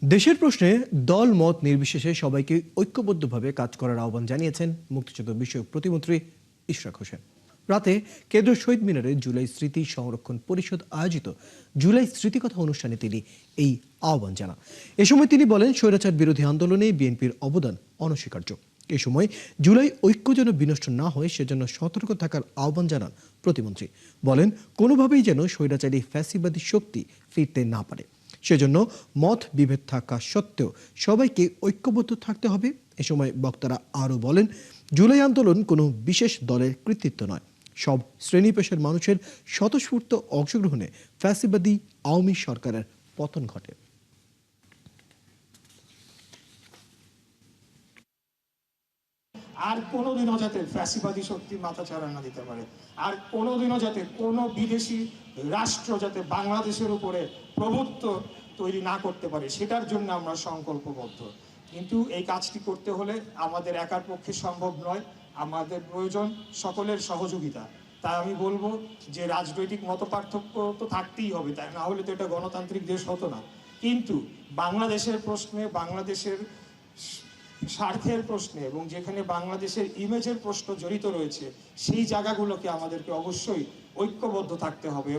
দেশের প্রশ্নে দল মত নির্বিশেষে সবাইকে ঐক্যবদ্ধভাবে কাজ করার আহ্বান জানিয়েছেন মুক্তিযুদ্ধ বিষয়ক প্রতিমন্ত্রী ইশরাক হোসেন। রাতে কেন্দ্রীয় শহীদ মিনারে জুলাই স্মৃতি সংরক্ষণ পরিষদ আয়োজিত জুলাই স্মৃতিকথা অনুষ্ঠানে তিনি এই আহ্বান জানান। এ সময় তিনি বলেন, স্বৈরাচার বিরোধী আন্দোলনে বিএনপির অবদান অনস্বীকার্য। এ সময় জুলাই ঐক্য যেন বিনষ্ট না হয় সেজন্য সতর্ক থাকার আহ্বান জানান প্রতিমন্ত্রী। বলেন, কোনোভাবেই যেন স্বৈরাচারী ফ্যাসিবাদী শক্তি ফিরতে না পারে, সেজন্য মত বিভেদ থাকা সত্ত্বেও সবাইকে ঐক্যবদ্ধ থাকতে হবে। এ সময় বক্তারা আরও বলেন, জুলাই আন্দোলন কোনো বিশেষ দলের কৃতিত্ব নয়, সব শ্রেণী পেশার মানুষের স্বতঃস্ফূর্ত অংশগ্রহণে ফ্যাসিবাদী আওয়ামী সরকারের পতন ঘটে। আর কোনোদিনও যাতে ফ্যাসিবাদী শক্তি মাথাচাড়া না দিতে পারে, আর কোনোদিনও যাতে কোনো বিদেশি রাষ্ট্র যাতে বাংলাদেশের উপরে প্রভুত্ব তৈরি না করতে পারে, সেটার জন্য আমরা সংকল্পবদ্ধ। কিন্তু এই কাজটি করতে হলে আমাদের একার পক্ষে সম্ভব নয়, আমাদের প্রয়োজন সকলের সহযোগিতা। তাই আমি বলবো যে রাজনৈতিক মতপার্থক্য তো থাকতেই হবে, তাই না হলে তো এটা গণতান্ত্রিক দেশ হতো না। কিন্তু বাংলাদেশের প্রশ্নে, বাংলাদেশের স্বার্থের প্রশ্নে এবং যেখানে বাংলাদেশের ইমেজের প্রশ্ন জড়িত রয়েছে, সেই জায়গাগুলোকে আমাদেরকে অবশ্যই ঐক্যবদ্ধ থাকতে হবে।